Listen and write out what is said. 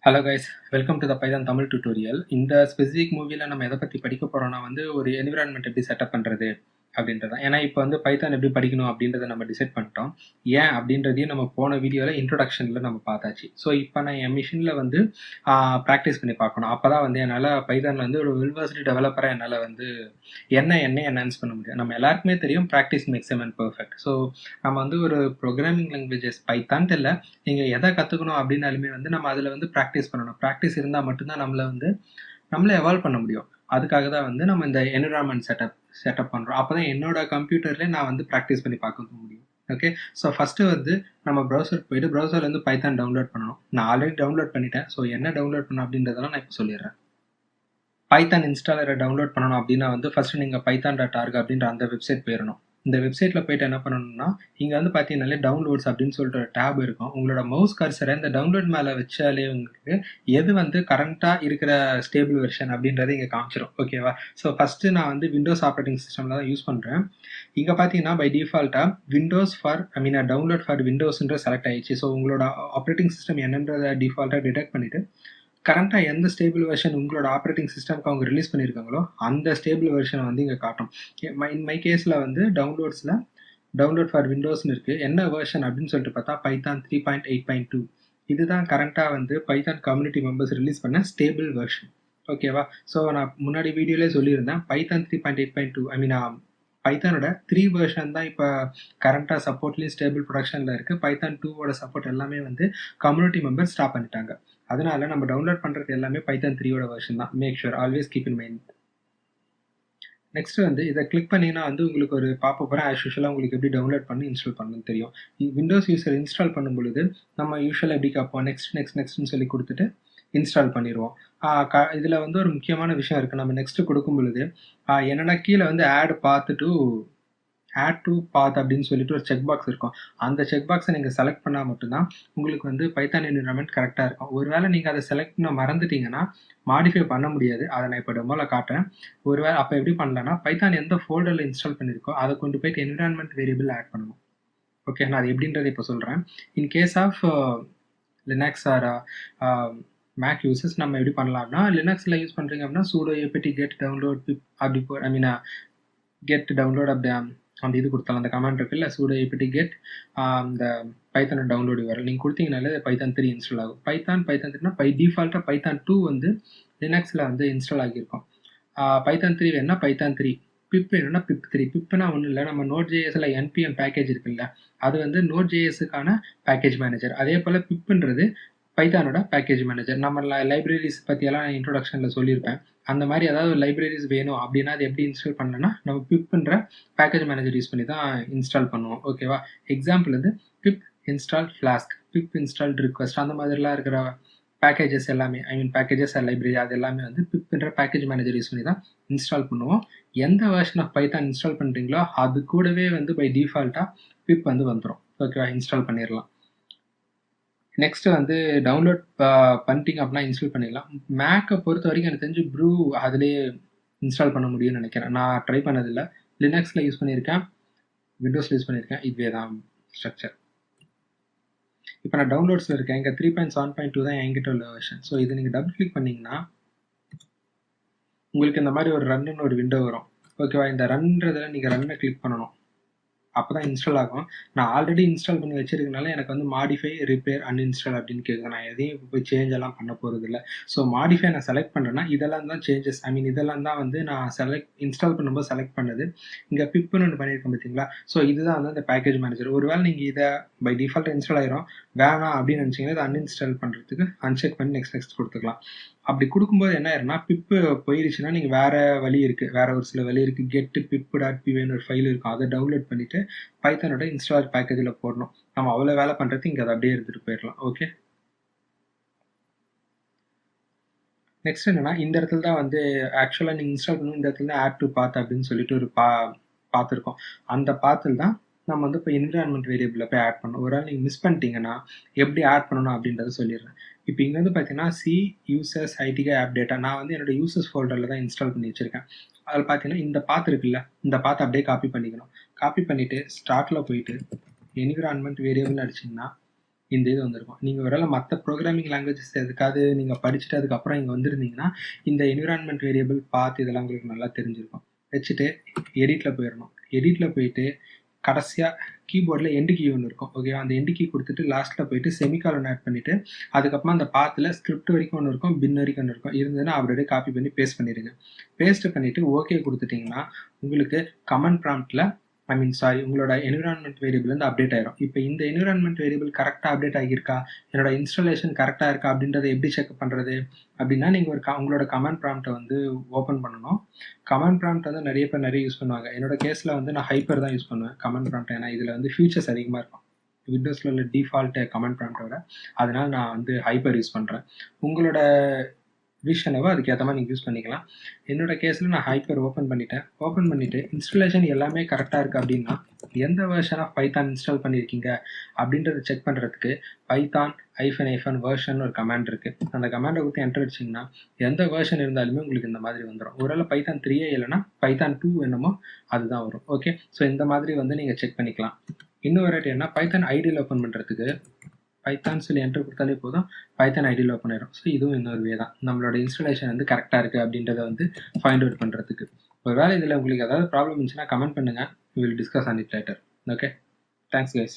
Hello guys, welcome to the Python Tamil tutorial. இந்த specific மூவியில் நம்ம எதை பற்றி படிக்க போகிறோம்னா ஒரு என்விரான்மெண்ட் எப்படி செட்டப் பண்ணுறது அப்படின்றதான். ஏன்னா இப்போ பைதான் எப்படி படிக்கணும் அப்படின்றத நம்ம டிசைட் பண்ணிட்டோம். ஏன் அப்படின்றதையும் நம்ம போன வீடியோவில் இன்ட்ரொடக்ஷனில் நம்ம பார்த்தாச்சு. ஸோ இப்போ நான் என் மிஷினில் ப்ராக்டிஸ் பண்ணி பார்க்கணும். அப்போ தான் என்னால் பைதானில் ஒரு வெல்வர்ஸ்டு டெவலப்பராக என்னால் என்ன என்ஹான்ஸ் பண்ண முடியும். நம்ம எல்லாருக்குமே தெரியும் practice makes a man perfect. So நம்ம ஒரு ப்ரோக்ராமிங் லாங்குவேஜஸ் பைத்தான்ட்டு இல்லை, நீங்கள் எதை கற்றுக்கணும் அப்படின்னாலுமே நம்ம அதில் ப்ராக்டிஸ் பண்ணணும். ப்ராக்டிஸ் இருந்தால் மட்டும்தான் நம்மளை எவால்வ் பண்ண முடியும். அதுக்காக தான் நம்ம இந்த என்விரான்மெண்ட் செட்டப் பண்ணுறோம். அப்போ தான் என்னோட கம்ப்யூட்டர்லேயே நான் ப்ராக்டிஸ் பண்ணி பார்க்க முடியும். ஓகே, ஸோ ஃபஸ்ட்டு நம்ம ப்ரௌசருக்கு போயிட்டு ப்ரௌசர்லேருந்து பைத்தான் டவுன்லோட் பண்ணணும். நான் ஆல்ரெடி டவுன்லோட் பண்ணிட்டேன். ஸோ என்ன டவுன்லோட் பண்ணணும் அப்படின்றதெல்லாம் நான் இப்போ சொல்லிடுறேன். பைத்தான் இன்ஸ்டாலரை டவுன்லோட் பண்ணணும் அப்படின்னா ஃபஸ்ட்டு நீங்கள் python.org அப்படின்ற அந்த வெப்சைட் போயிடணும். இந்த வெப்சைட்டில் போயிட்டு என்ன பண்ணணும்னா, இங்கே பார்த்தீங்கன்னாலே டவுன்லோட்ஸ் அப்படின்னு சொல்லிட்டு ஒரு டேப் இருக்கும். உங்களோட மவுஸ் கர்சரை இந்த டவுன்லோட் மேலே வச்சாலே உங்களுக்கு எது கரண்ட்டாக இருக்கிற ஸ்டேபிள் வெர்ஷன் அப்படின்றத இங்கே காமிச்சிடும். ஓகேவா? ஸோ ஃபஸ்ட்டு நான் விண்டோஸ் ஆப்ரேட்டிங் சிஸ்டமில் தான் யூஸ் பண்ணுறேன். இங்கே பார்த்தீங்கன்னா பை டிஃபால்ட்டாக விண்டோஸ் டவுன்லோட் ஃபார் விண்டோஸ்ன்ற செலக்ட் ஆயிடுச்சு. ஸோ உங்களோட ஆப்ரேட்டிங் சிஸ்டம் என்னன்றதை டிஃபால்ட்டாக டிடெக்ட் பண்ணிவிட்டு கரண்ட்டாக எந்த ஸ்டேபிள் வெர்ஷன் உங்களோட ஆப்ரேட்டிங் சிஸ்டம்க்கு அவங்க ரிலீஸ் பண்ணியிருக்காங்களோ அந்த ஸ்டேபிள் வெர்ஷனை இங்கே காட்டும். இன் மை கேஸில் டவுன்லோட்ஸில் டவுன்லோட் ஃபார் விண்டோஸ்னு இருக்குது. என்ன வெர்ஷன் அப்படின்னு சொல்லிட்டு பார்த்தா பைத்தான் 3.8.2. இதுதான் கரண்ட்டாக பைத்தான் கம்யூனிட்டி மெம்பர்ஸ் ரிலீஸ் பண்ண ஸ்டேபிள் வெர்ஷன். ஓகேவா? ஸோ நான் முன்னாடி வீடியோலே சொல்லியிருந்தேன், பைத்தான் 3.8.2 பைத்தானோட 3 வெர்ஷன் தான் இப்போ கரண்ட்டாக சப்போர்ட்லேயும் ஸ்டேபிள் ப்ரொடக்ஷனில் இருக்குது. பைத்தான் 2ஓட சப்போர்ட் எல்லாமே கம்யூனிட்டி மெம்பர் ஸ்டாப் பண்ணிட்டாங்க. அதனால நம்ம டவுன்லோட் பண்ணுறது எல்லாமே பைத்தான் 3ஓட வெர்ஷன் தான். Make sure, always keep in mind. Next இதை கிளிக் பண்ணிங்கன்னா உங்களுக்கு ஒரு பாப்பப் வரும். ஆஸ் யூஷுவலாக உங்களுக்கு எப்படி டவுன்லோட் பண்ணி இன்ஸ்டால் பண்ணணும்னு தெரியும். விண்டோஸ் யூஸர் இன்ஸ்டால் பண்ணும் பொழுது நம்ம யூஷுவலாக எப்படி கேட்போம், நெக்ஸ்ட்னு சொல்லி கொடுத்துட்டு இன்ஸ்டால் பண்ணிடுவோம். இதில் ஒரு முக்கியமான விஷயம் இருக்குது. நம்ம நெக்ஸ்ட்டு கொடுக்கும் பொழுது என்னென்னா கீழே ஆட் டு பாத் அப்படின்னு சொல்லிட்டு ஒரு செக் பாக்ஸ் இருக்கும். அந்த செக் பாக்ஸை நீங்கள் செலக்ட் பண்ணால் மட்டும்தான் உங்களுக்கு பைத்தான் என்விரான்மெண்ட் கரெக்டாக இருக்கும். ஒருவேளை நீங்கள் அதை செலக்ட் பண்ண மறந்துட்டீங்கன்னா மாடிஃபை பண்ண முடியாது. அதை நான் இப்போ டெமோவில் காட்டுறேன். ஒருவேளை அப்போ எப்படி பண்ணலான்னா, பைத்தான் எந்த ஃபோல்டரில் இன்ஸ்டால் பண்ணியிருக்கோ அதை கொண்டு போயிட்டு என்விரான்மெண்ட் வேரியபிள் ஆட் பண்ணணும். ஓகே, நான் அது எப்படின்றத இப்போ சொல்கிறேன். In case of Linux or Mac uses நம்ம எப்படி பண்ணலாம்னா, லினக்ஸில் யூஸ் பண்ணுறீங்க அப்படின்னா sudo apt get download pip அப்படி get download அப்படி அந்த இது கொடுத்தாலும் அந்த கமாண்ட் இருக்குல்ல, sudo apt get இந்த பைத்தானை டவுன்லோட் வரும். நீங்கள் கொடுத்தீங்கனாலே பைத்தான் 3 இன்ஸ்டால் ஆகும். பைத்தான் 3னா பை டிஃபால்ட்டாக பைத்தான் 2 லினக்ஸில் இன்ஸ்டால் ஆகியிருக்கும். பைத்தான் 3 வேணும்னா பைத்தான் 3, பிப் வேணும்னா பிப் 3. பிப்னா ஒன்றும் இல்லை, நம்ம நோட் ஜேஎஸ்ல என்பிஎம் பேக்கேஜ் இருக்குல்ல, அது நோட் ஜேஎஸ்க்கான பேக்கேஜ் மேனேஜர். அதே போல் பிப்ன்றது பைத்தானோட பேக்கேஜ் மேனேஜர். நம்ம லைப்ரரிஸ் பற்றியெல்லாம் நான் இன்ட்ரோடக்ஷனில் சொல்லியிருப்பேன். அந்த மாதிரி ஏதாவது லைப்ரரிஸ் வேணும் அப்படின்னா அது எப்படி இன்ஸ்டால் பண்ணலன்னா நம்ம பிப்ன்ற பேக்கேஜ் மேனேஜர் யூஸ் பண்ணி தான் இன்ஸ்டால் பண்ணுவோம். ஓகேவா? Example pip install flask, pip install request, அந்த மாதிரிலாம் இருக்கிற பேக்கேஜஸ் எல்லாமே பேக்கேஜஸ் லைப்ரரி அது எல்லாமே பிப்ன்ற பேக்கேஜ் மேனேஜர் யூஸ் பண்ணி தான் இன்ஸ்டால் பண்ணுவோம். எந்த வெர்ஷன் ஆஃப் பைத்தான் இன்ஸ்டால் பண்ணுறீங்களோ அது கூடவே பை டிஃபால்ட்டாக பிப் வந்துடும். ஓகேவா? இன்ஸ்டால் பண்ணிடலாம். நெக்ஸ்ட் டவுன்லோட் பண்ணிட்டீங்க அப்படின்னா இன்ஸ்டால் பண்ணிடலாம். மேக்கை பொறுத்த வரைக்கும் எனக்கு தெரிஞ்சு ப்ரூ அதிலே இன்ஸ்டால் பண்ண முடியும்னு நினைக்கிறேன். நான் ட்ரை பண்ணதில்லை. லினக்ஸில் யூஸ் பண்ணியிருக்கேன், விண்டோஸில் யூஸ் பண்ணியிருக்கேன். இதுவே தான் ஸ்ட்ரக்சர். இப்போ நான் டவுன்லோட்ஸில் இருக்கேன். இங்கே 3.7.2 தான் என்கிட்ட உள்ள வெர்ஷன். ஸோ இது நீங்கள் டபுள் கிளிக் பண்ணிங்கன்னா உங்களுக்கு இந்த மாதிரி ஒரு ரன்னு ஒரு விண்டோ வரும். ஓகேவா? இந்த ரன்ன்றதில் நீங்கள் ரன்னை கிளிக் பண்ணணும். அப்போ தான் இன்ஸ்டால் ஆகும். நான் ஆல்ரெடி இன்ஸ்டால் பண்ணி வச்சிருக்கனால எனக்கு மாடிஃபை, ரிப்பேர், அன்இன்ஸ்டால் அப்படின்னு கேட்குது. நான் எதையும் போய் சேஞ்ச் எல்லாம் பண்ண போகிறது இல்லை. ஸோ மாடிஃபை நான் செலக்ட் பண்ணுறேன்னா இதெல்லாம் தான் சேஞ்சஸ். இதெல்லாம் தான் நான் இன்ஸ்டால் பண்ணும்போது செலக்ட் பண்ணது. இங்கே பிப்னு ஒன்று பண்ணியிருக்கேன் பார்த்தீங்களா? ஸோ இதுதான் அந்த பேக்கேஜ் மேனேஜர். ஒருவேளை நீங்கள் இதை பை டிஃபால்ட்டாக இன்ஸ்டால் ஆயிரும், வேணாம் அப்படின்னு நினச்சிங்கன்னா இதை அன்இன்ஸ்டால் பண்ணுறதுக்கு அன்செக் பண்ணி நெக்ஸ்ட் கொடுத்துக்கலாம். அப்படி கொடுக்கும்போது என்ன ஆயிருன்னா, பிப்பு போயிருச்சுன்னா நீங்கள் வேறு வழி இருக்குது, வேறு ஒரு சில வழி இருக்குது. கெட்டு pip.pyன்னு ஒரு ஃபைல் இருக்கும், அதை டவுன்லோட் பண்ணிவிட்டு பைத்தானோட இன்ஸ்டால் பேக்கேஜில் போடணும். நம்ம அவ்வளோ வேலை பண்ணுறதுக்கு இங்கே அதை அப்படியே எடுத்துகிட்டு போயிடலாம். ஓகே, நெக்ஸ்ட் என்னன்னா, இந்த இடத்துல தான் ஆக்சுவலாக நீங்கள் இன்ஸ்டால் பண்ணணும். இந்த இடத்துல தான் ஆட் டு பாத் அப்படின்னு சொல்லிட்டு ஒரு பார்த்துருக்கோம். அந்த பாத்தில் தான் நம்ம இப்போ என்விரான்மெண்ட் வேரியபிளில் போய் ஆட் பண்ணணும். ஒரு வேளை நீங்கள் மிஸ் பண்ணிட்டீங்கன்னா எப்படி ஆட் பண்ணணும் அப்படின்றத சொல்லிடுறேன். இப்போ இங்கே பார்த்தீங்கன்னா C users IDK app data, நான் என்னோட யூசர்ஸ் ஃபோல்டரில் தான் இன்ஸ்டால் பண்ணி வச்சுருக்கேன். அதில் பார்த்தீங்கன்னா இந்த பாத் இருக்குல்ல, இந்த பாத் அப்படியே காப்பி பண்ணிக்கணும். காப்பி பண்ணிவிட்டு ஸ்டார்ட்டில் போயிட்டு என்விரான்மெண்ட் வேரியபிள்னு அடிச்சிங்கன்னா இந்த இது வந்திருக்கும். நீங்கள் ஒருவேளை மற்ற ப்ரோக்ராமிங் லாங்குவேஜஸ் எதுக்காவது நீங்கள் படிச்சுட்டு அதுக்கப்புறம் இங்கே வந்திருந்தீங்கன்னா இந்த என்விரான்மெண்ட் வேரியபிள் பாத் இதெல்லாம் உங்களுக்கு நல்லா தெரிஞ்சிருக்கும். வச்சுட்டு எடிட்டில் போயிடணும். எடிட்டில் போயிட்டு கடைசியாக கீபோர்டில் எண்டு கீ ஒன்று இருக்கும். ஓகேவா? அந்த எண்டு கீ கொடுத்துட்டு லாஸ்ட்டில் போயிட்டு செமிகாலன் ஆட் பண்ணிவிட்டு அதுக்கப்புறமா அந்த பாத்தில் ஸ்கிரிப்ட் வரைக்கும் ஒன்று இருக்கும், பின் வரைக்கும் ஒன்று இருக்கும். இருந்ததுன்னா அப்படியே காப்பி பண்ணி பேஸ்ட் பண்ணிடுங்க. பேஸ்ட் பண்ணிவிட்டு ஓகே கொடுத்துட்டிங்கன்னா உங்களுக்கு கமெண்ட் ப்ராம்ப்டில் உங்களோட என்விரான்மெண்ட் வேரியபிள் வந்து அப்டேட் ஆயிரும். இப்போ இந்த என்விரான்மெண்ட் வேரியபிள் கரெக்டாக அப்டேட் ஆகியிருக்கா, என்னோட இன்ஸ்டாலேஷன் கரெக்டாக இருக்கா அப்படின்றத எப்படி செக் பண்ணுறது அப்படின்னா, நீங்கள் உங்களோட கமெண்ட் ப்ராம்ப்டை வந்து ஓப்பன் பண்ணணும். கமெண்ட் ப்ராம்ப்ட் வந்து நிறைய பேர் நிறைய யூஸ் பண்ணுவாங்க. என்னோட கேஸில் வந்து நான் ஹைப்பர் தான் யூஸ் பண்ணுவேன் கமெண்ட் ப்ராம்ப்ட். ஏன்னா இதில் வந்து ஃபீச்சர்ஸ் அதிகமாக இருக்கும் விண்டோஸில் உள்ள டிஃபால்ட் கமெண்ட் ப்ராம்ப்டோட. அதனால் நான் வந்து ஹைப்பர் யூஸ் பண்ணுறேன். உங்களோட விஷனவோ அதுக்கேற்ற மாதிரி நீங்கள் யூஸ் பண்ணிக்கலாம். என்னோட கேஸில் நான் ஹைப்பர் ஓப்பன் பண்ணிவிட்டு இன்ஸ்டாலேஷன் எல்லாமே கரெக்டாக இருக்குது அப்படின்னா எந்த வெர்ஷன் ஆஃப் பைத்தான் இன்ஸ்டால் பண்ணியிருக்கீங்க அப்படின்றத செக் பண்ணுறதுக்கு பைத்தான் -- வெர்ஷன் ஒரு கமாண்ட் இருக்குது. அந்த கமாண்டை கொடுத்து என்டர் அடிச்சிங்கன்னா எந்த வெர்ஷன் இருந்தாலுமே உங்களுக்கு இந்த மாதிரி வந்துடும். ஒருவேளை பைத்தான் 3 இல்லைன்னா பைத்தான் 2 என்னமோ அதுதான் வரும். ஓகே, ஸோ இந்த மாதிரி வந்து நீங்கள் செக் பண்ணிக்கலாம். இன்னும் வெரைட்டி என்ன, பைத்தான் ஐடியில் ஓப்பன் பண்ணுறதுக்கு பைத்தான் சொல்லி என்டர் கொடுத்தாலே போதும், பைத்தான் ஐடியில் ஓப்பன் ஆயிடும். ஸோ இதுவும் இன்னொரு வே தான் நம்மளோட இன்ஸ்டாலேஷன் வந்து கரெக்டாக இருக்குது அப்படின்றத வந்து ஃபைண்ட் அவுட் பண்ணுறதுக்கு. ஒரு வேளை இதில் உங்களுக்கு ஏதாவது ப்ராப்ளம் இருந்துச்சுன்னா கமெண்ட் பண்ணுங்கள். We will discuss on it later. Okay, thanks guys.